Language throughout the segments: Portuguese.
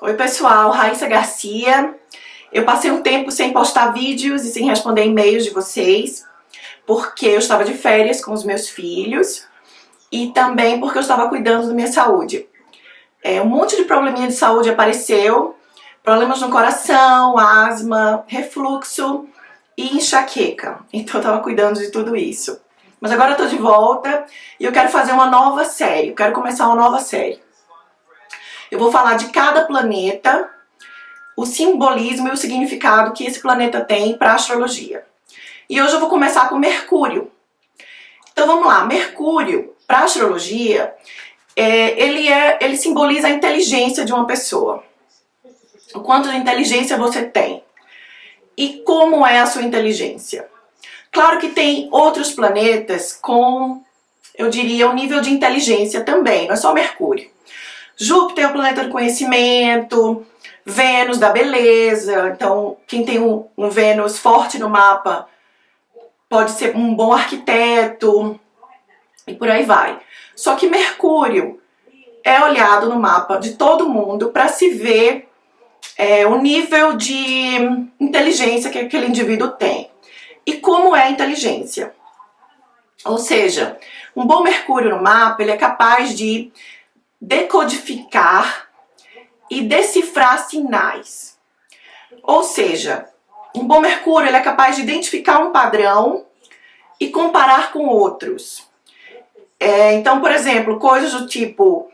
Oi pessoal, Raíssa Garcia. Eu passei um tempo sem postar vídeos e sem responder e-mails de vocês, porque eu estava de férias com os meus filhos e também porque eu estava cuidando da minha saúde. Um monte de probleminha de saúde apareceu, problemas no coração, asma, refluxo e enxaqueca. Então eu estava cuidando de tudo isso. Mas agora eu tô de volta e eu quero fazer uma nova série, eu quero começar uma nova série. Eu vou falar de cada planeta, o simbolismo e o significado que esse planeta tem para a astrologia. E hoje eu vou começar com Mercúrio. Então vamos lá, Mercúrio, para a astrologia, ele simboliza a inteligência de uma pessoa. O quanto de inteligência você tem. E como é a sua inteligência. Claro que tem outros planetas com, eu diria, um nível de inteligência também, não é só Mercúrio. Júpiter é o planeta do conhecimento, Vênus da beleza, então quem tem um Vênus forte no mapa pode ser um bom arquiteto e por aí vai. Só que Mercúrio é olhado no mapa de todo mundo para se ver o nível de inteligência que aquele indivíduo tem. E como é a inteligência? Ou seja, um bom Mercúrio no mapa ele é capaz de decodificar e decifrar sinais. Ou seja, um bom Mercúrio ele é capaz de identificar um padrão e comparar com outros. Então, por exemplo, coisas do tipo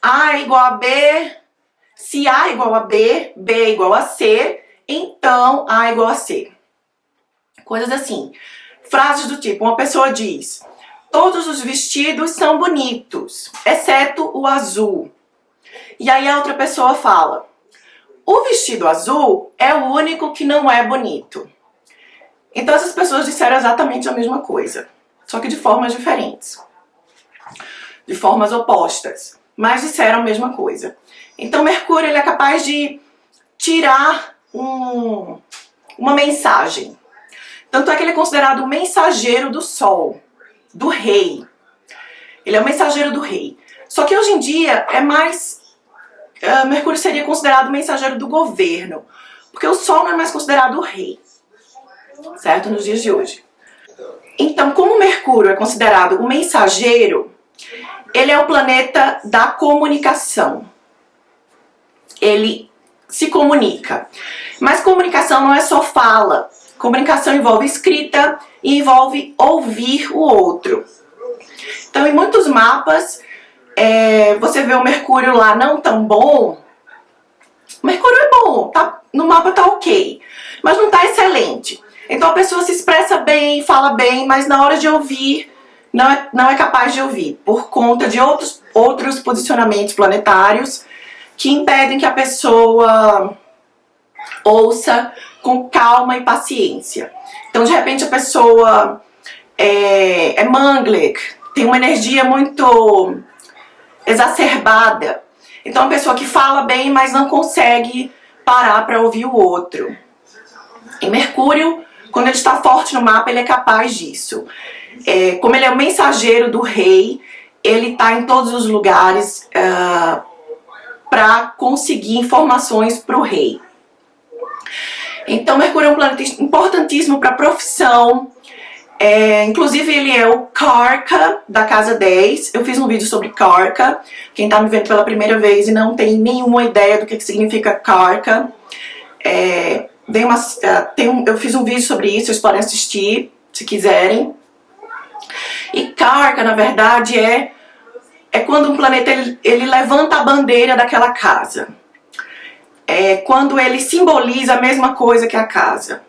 A é igual a B, se A é igual a B, B é igual a C, então A é igual a C. Coisas assim. Frases do tipo, uma pessoa diz: todos os vestidos são bonitos, exceto o azul. E aí a outra pessoa fala: o vestido azul é o único que não é bonito. Então essas pessoas disseram exatamente a mesma coisa, só que de formas diferentes. De formas opostas, mas disseram a mesma coisa. Então Mercúrio ele é capaz de tirar uma mensagem. Tanto é que ele é considerado o mensageiro do Sol, do rei. Ele é o mensageiro do rei. Só que hoje em dia Mercúrio seria considerado o mensageiro do governo, porque o Sol não é mais considerado o rei, certo? Nos dias de hoje. Então, como Mercúrio é considerado o mensageiro, ele é o planeta da comunicação. Ele se comunica. Mas comunicação não é só fala. Comunicação envolve escrita e envolve ouvir o outro. Então, em muitos mapas, você vê o Mercúrio lá não tão bom. O Mercúrio é bom, tá? No mapa tá ok, mas não tá excelente. Então a pessoa se expressa bem, fala bem, mas na hora de ouvir, não é capaz de ouvir, por conta de outros posicionamentos planetários que impedem que a pessoa ouça com calma e paciência. Então, de repente, a pessoa é Manglik, tem uma energia muito exacerbada. Então, a pessoa que fala bem, mas não consegue parar para ouvir o outro. E Mercúrio, quando ele está forte no mapa, ele é capaz disso. Como ele é o mensageiro do rei, ele está em todos os lugares para conseguir informações para o rei. Então, Mercúrio é um planeta importantíssimo para a profissão. Inclusive, ele é o Karka da casa 10. Eu fiz um vídeo sobre Karka. Quem está me vendo pela primeira vez e não tem nenhuma ideia do que significa Karka, eu fiz um vídeo sobre isso, vocês podem assistir, se quiserem. E Karka, na verdade, é quando um planeta ele levanta a bandeira daquela casa. Quando ele simboliza a mesma coisa que a casa.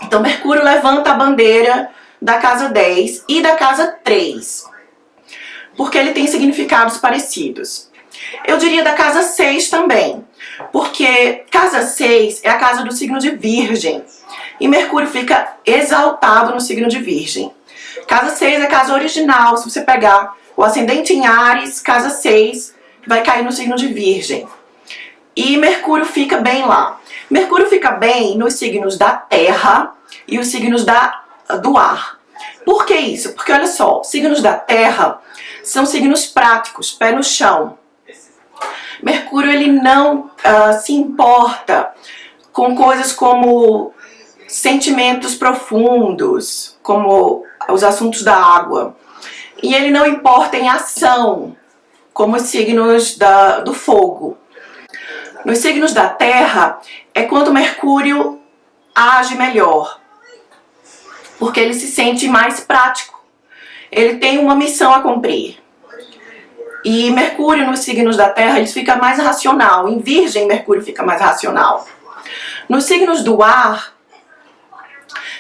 Então Mercúrio levanta a bandeira da casa 10 e da casa 3. Porque ele tem significados parecidos. Eu diria da casa 6 também. Porque casa 6 é a casa do signo de Virgem. E Mercúrio fica exaltado no signo de Virgem. Casa 6 é a casa original. Se você pegar o ascendente em Áries, casa 6 vai cair no signo de Virgem. E Mercúrio fica bem lá. Mercúrio fica bem nos signos da terra e os signos do ar. Por que isso? Porque olha só, signos da terra são signos práticos, pé no chão. Mercúrio ele não se importa com coisas como sentimentos profundos, como os assuntos da água. E ele não importa em ação, como os signos do fogo. Nos signos da terra é quando Mercúrio age melhor, porque ele se sente mais prático. Ele tem uma missão a cumprir. E Mercúrio nos signos da terra ele fica mais racional. Em Virgem, Mercúrio fica mais racional. Nos signos do ar,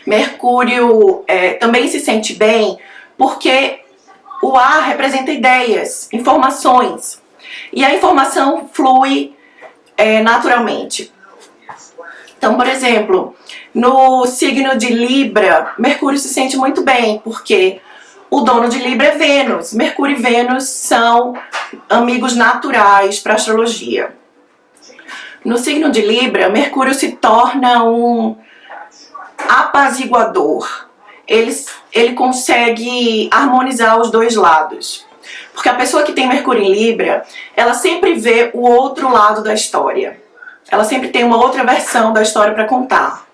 Mercúrio também se sente bem, porque o ar representa ideias, informações. E a informação flui naturalmente. Então, por exemplo, no signo de Libra, Mercúrio se sente muito bem, porque o dono de Libra é Vênus. Mercúrio e Vênus são amigos naturais para a astrologia. No signo de Libra, Mercúrio se torna um apaziguador. Ele consegue harmonizar os dois lados. Porque a pessoa que tem Mercúrio em Libra, ela sempre vê o outro lado da história. Ela sempre tem uma outra versão da história para contar.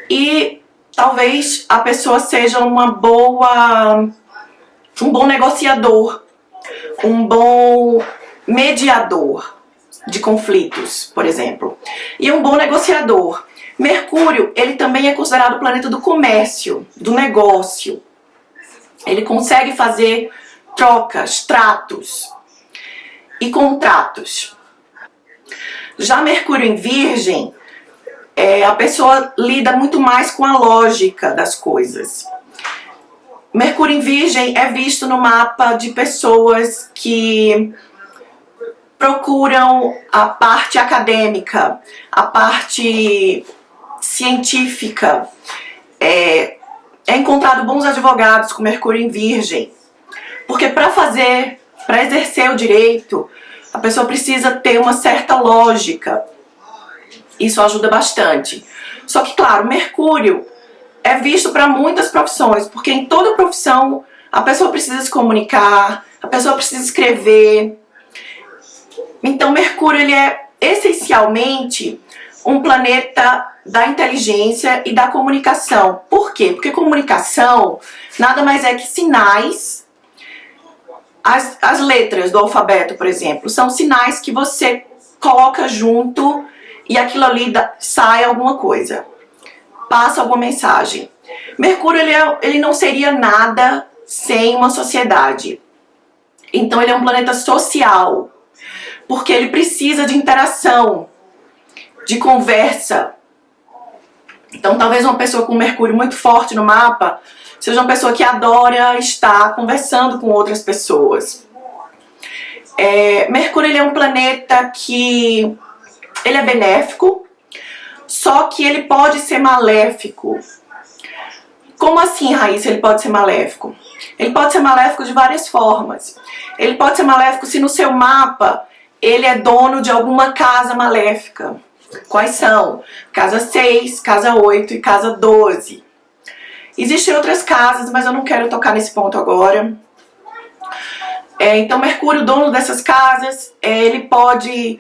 E talvez a pessoa seja um bom negociador, um bom mediador de conflitos, por exemplo. E um bom negociador. Mercúrio, ele também é considerado o planeta do comércio, do negócio. Ele consegue fazer trocas, tratos e contratos. Já Mercúrio em Virgem, a pessoa lida muito mais com a lógica das coisas. Mercúrio em Virgem é visto no mapa de pessoas que procuram a parte acadêmica, a parte científica. É encontrado bons advogados com Mercúrio em Virgem, porque para exercer o direito, a pessoa precisa ter uma certa lógica. Isso ajuda bastante. Só que, claro, Mercúrio é visto para muitas profissões, porque em toda profissão a pessoa precisa se comunicar, a pessoa precisa escrever. Então, Mercúrio ele é essencialmente um planeta da inteligência e da comunicação. Por quê? Porque comunicação nada mais é que sinais. As letras do alfabeto, por exemplo, são sinais que você coloca junto e aquilo ali sai alguma coisa, passa alguma mensagem. Mercúrio ele não seria nada sem uma sociedade. Então ele é um planeta social, porque ele precisa de interação, de conversa. Então talvez uma pessoa com Mercúrio muito forte no mapa seja uma pessoa que adora estar conversando com outras pessoas. Mercúrio ele é um planeta que ele é benéfico, só que ele pode ser maléfico. Como assim, Raíssa, ele pode ser maléfico? Ele pode ser maléfico de várias formas. Ele pode ser maléfico se no seu mapa ele é dono de alguma casa maléfica. Quais são? Casa 6, casa 8 e casa 12. Existem outras casas, mas eu não quero tocar nesse ponto agora. Então, Mercúrio, dono dessas casas, ele pode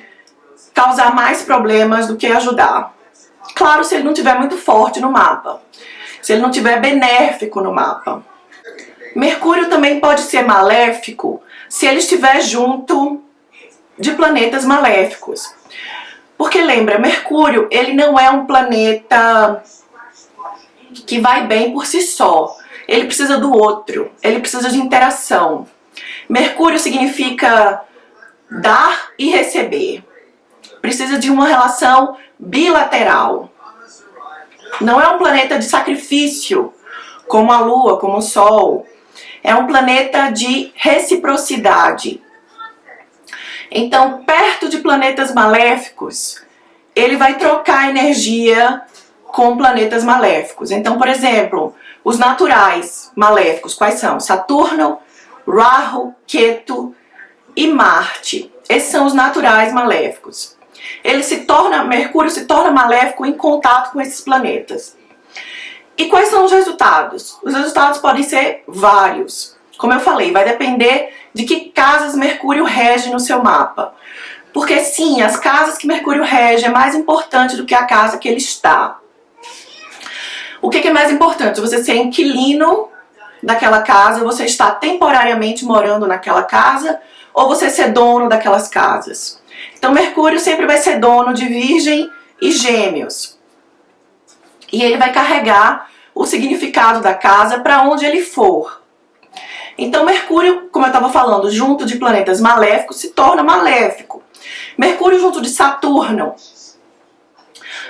causar mais problemas do que ajudar. Claro, se ele não estiver muito forte no mapa. Se ele não estiver benéfico no mapa. Mercúrio também pode ser maléfico se ele estiver junto de planetas maléficos. Porque lembra, Mercúrio, ele não é um planeta que vai bem por si só. Ele precisa do outro, ele precisa de interação. Mercúrio significa dar e receber. Precisa de uma relação bilateral. Não é um planeta de sacrifício, como a Lua, como o Sol. É um planeta de reciprocidade. Então, perto de planetas maléficos, ele vai trocar energia com planetas maléficos. Então, por exemplo, os naturais maléficos, quais são? Saturno, Rahu, Ketu e Marte. Esses são os naturais maléficos. Mercúrio se torna maléfico em contato com esses planetas. E quais são os resultados? Os resultados podem ser vários. Como eu falei, vai depender de que casas Mercúrio rege no seu mapa. Porque sim, as casas que Mercúrio rege é mais importante do que a casa que ele está. O que é mais importante? Você ser inquilino daquela casa, você está temporariamente morando naquela casa, ou você ser dono daquelas casas. Então Mercúrio sempre vai ser dono de Virgem e Gêmeos. E ele vai carregar o significado da casa para onde ele for. Então Mercúrio, como eu estava falando, junto de planetas maléficos, se torna maléfico. Mercúrio junto de Saturno,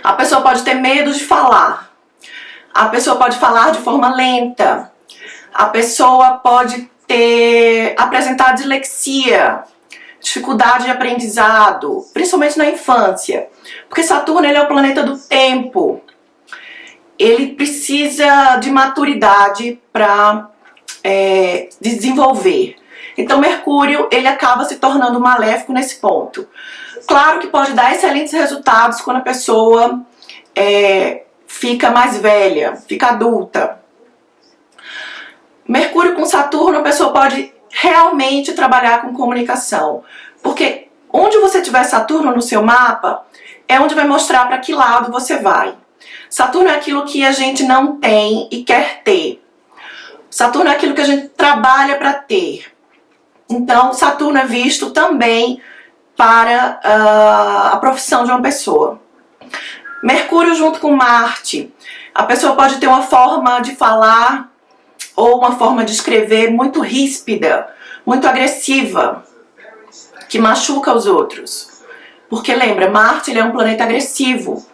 a pessoa pode ter medo de falar. A pessoa pode falar de forma lenta. A pessoa pode apresentar dislexia, dificuldade de aprendizado, principalmente na infância. Porque Saturno ele é o planeta do tempo. Ele precisa de maturidade para desenvolver. Então Mercúrio ele acaba se tornando maléfico nesse ponto. Claro que pode dar excelentes resultados quando a pessoa fica mais velha, fica adulta. Mercúrio com Saturno, a pessoa pode realmente trabalhar com comunicação. Porque onde você tiver Saturno no seu mapa, é onde vai mostrar para que lado você vai. Saturno é aquilo que a gente não tem e quer ter. Saturno é aquilo que a gente trabalha para ter. Então, Saturno é visto também para a profissão de uma pessoa. Mercúrio junto com Marte, a pessoa pode ter uma forma de falar ou uma forma de escrever muito ríspida, muito agressiva, que machuca os outros. Porque lembra, Marte ele é um planeta agressivo,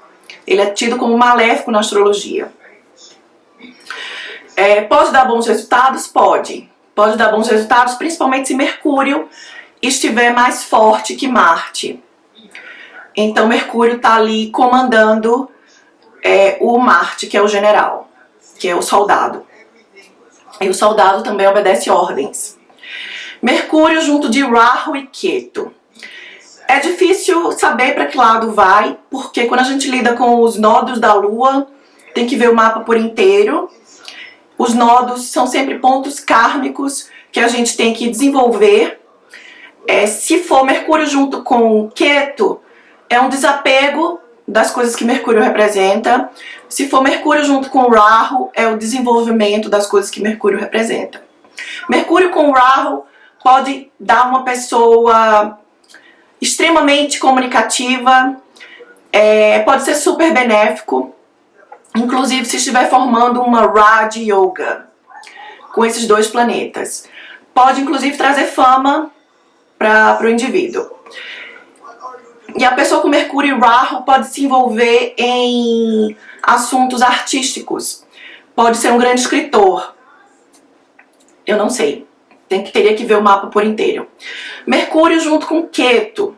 ele é tido como maléfico na astrologia. Pode dar bons resultados? Pode. Pode dar bons resultados, principalmente se Mercúrio estiver mais forte que Marte. Então Mercúrio está ali comandando o Marte, que é o general, que é o soldado. E o soldado também obedece ordens. Mercúrio junto de Rahu e Ketu. É difícil saber para que lado vai, porque quando a gente lida com os nodos da Lua, tem que ver o mapa por inteiro. Os nodos são sempre pontos kármicos que a gente tem que desenvolver. Se for Mercúrio junto com Ketu, é um desapego das coisas que Mercúrio representa. Se for Mercúrio junto com Rahu, é o desenvolvimento das coisas que Mercúrio representa. Mercúrio com Rahu pode dar uma pessoa extremamente comunicativa, pode ser super benéfico, inclusive se estiver formando uma Raj Yoga com esses dois planetas. Pode inclusive trazer fama para o indivíduo. E a pessoa com Mercúrio e Rahu pode se envolver em assuntos artísticos. Pode ser um grande escritor. Eu não sei. Teria que ver o mapa por inteiro. Mercúrio junto com Ketu.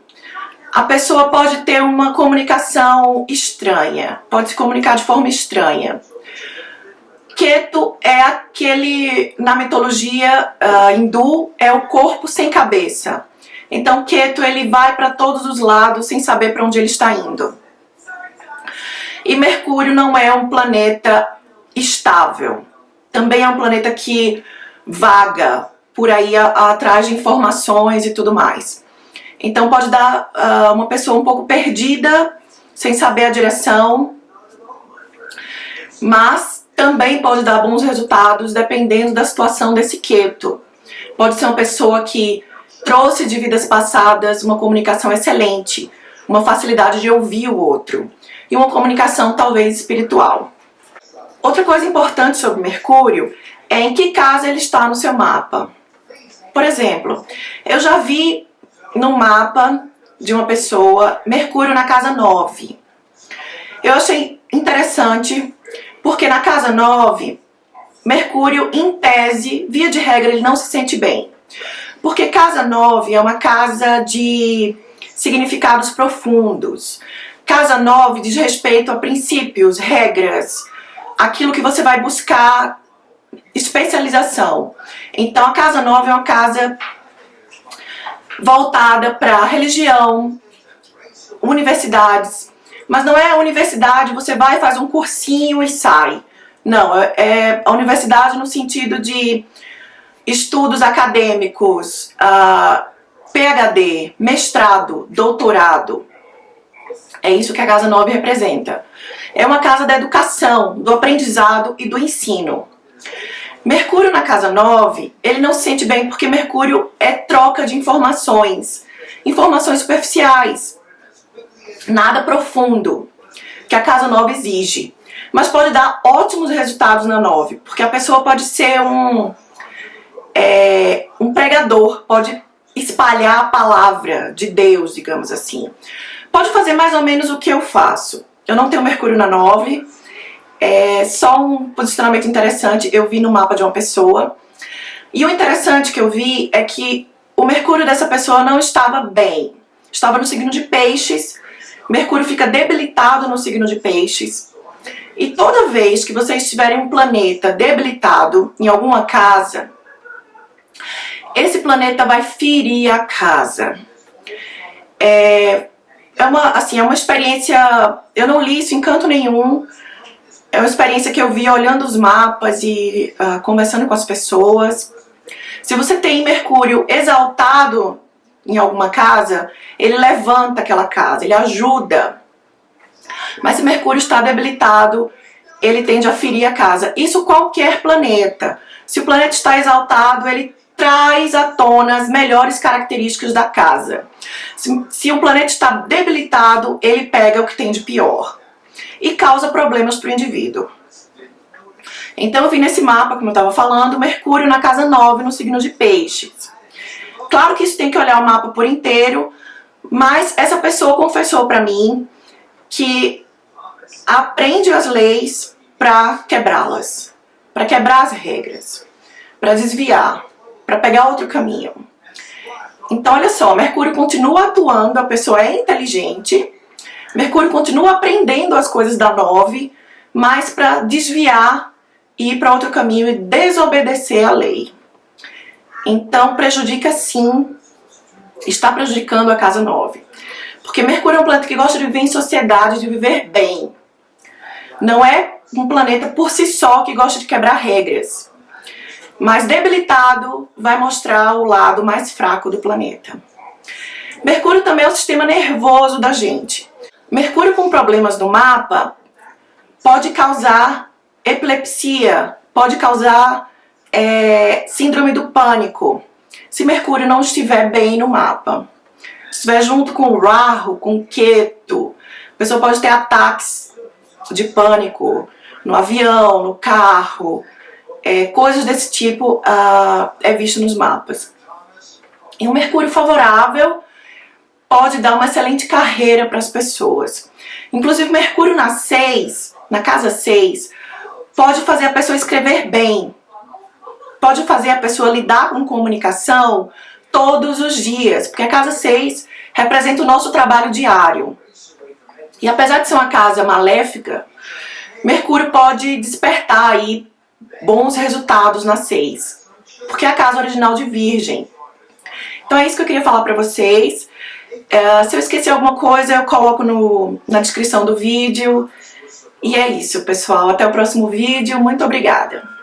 A pessoa pode ter uma comunicação estranha. Pode se comunicar de forma estranha. Ketu é aquele, na mitologia hindu, é o corpo sem cabeça. Então Ketu ele vai para todos os lados sem saber para onde ele está indo. E Mercúrio não é um planeta estável. Também é um planeta que vaga por aí atrás de informações e tudo mais. Então pode dar uma pessoa um pouco perdida, sem saber a direção. Mas também pode dar bons resultados dependendo da situação desse Ketu. Pode ser uma pessoa que trouxe de vidas passadas uma comunicação excelente, uma facilidade de ouvir o outro e uma comunicação talvez espiritual. Outra coisa importante sobre Mercúrio é em que casa ele está no seu mapa. Por exemplo, eu já vi no mapa de uma pessoa Mercúrio na casa 9. Eu achei interessante porque na casa 9, Mercúrio, em tese, via de regra, ele não se sente bem. Porque casa 9 é uma casa de significados profundos. Casa 9 diz respeito a princípios, regras, aquilo que você vai buscar especialização. Então a casa 9 é uma casa voltada para religião, universidades. Mas não é a universidade, você vai, faz um cursinho e sai. Não, é a universidade no sentido de estudos acadêmicos, PhD, mestrado, doutorado. É isso que a casa 9 representa. É uma casa da educação, do aprendizado e do ensino. Mercúrio na casa 9, ele não se sente bem porque Mercúrio é troca de informações. Informações superficiais. Nada profundo que a casa 9 exige. Mas pode dar ótimos resultados na 9, porque a pessoa pode ser um pregador, pode espalhar a palavra de Deus, digamos assim. Pode fazer mais ou menos o que eu faço. Eu não tenho Mercúrio na 9, só um posicionamento interessante eu vi no mapa de uma pessoa. E o interessante que eu vi é que o Mercúrio dessa pessoa não estava bem. Estava no signo de Peixes. Mercúrio fica debilitado no signo de Peixes. E toda vez que vocês tiverem um planeta debilitado em alguma casa, esse planeta vai ferir a casa. É uma experiência, eu não li isso em canto nenhum, é uma experiência que eu vi olhando os mapas e conversando com as pessoas. Se você tem Mercúrio exaltado em alguma casa, ele levanta aquela casa, ele ajuda. Mas se Mercúrio está debilitado, ele tende a ferir a casa. Isso qualquer planeta. Se o planeta está exaltado, ele traz à tona as melhores características da casa. Se um planeta está debilitado, ele pega o que tem de pior e causa problemas para o indivíduo. Então eu vi nesse mapa, como eu estava falando, Mercúrio na casa 9, no signo de Peixes. Claro que isso tem que olhar o mapa por inteiro, mas essa pessoa confessou para mim que aprende as leis para quebrá-las, para quebrar as regras, para desviar, para pegar outro caminho. Então olha só, Mercúrio continua atuando, a pessoa é inteligente, Mercúrio continua aprendendo as coisas da 9, mas para desviar e ir para outro caminho e desobedecer a lei. Então prejudica sim, está prejudicando a casa 9. Porque Mercúrio é um planeta que gosta de viver em sociedade, de viver bem. Não é um planeta por si só que gosta de quebrar regras. Mas debilitado vai mostrar o lado mais fraco do planeta. Mercúrio também é o sistema nervoso da gente. Mercúrio com problemas no mapa pode causar epilepsia, pode causar síndrome do pânico, se Mercúrio não estiver bem no mapa. Se estiver junto com o Rahu, com o Ketu, a pessoa pode ter ataques de pânico no avião, no carro, coisas desse tipo é visto nos mapas. E um Mercúrio favorável pode dar uma excelente carreira para as pessoas. Inclusive Mercúrio na casa 6, pode fazer a pessoa escrever bem, pode fazer a pessoa lidar com comunicação todos os dias, porque a casa 6 representa o nosso trabalho diário. E apesar de ser uma casa maléfica, Mercúrio pode despertar aí bons resultados na 6, porque é a casa original de Virgem. Então é isso que eu queria falar para vocês. Se eu esquecer alguma coisa, eu coloco na descrição do vídeo. E é isso, pessoal. Até o próximo vídeo. Muito obrigada.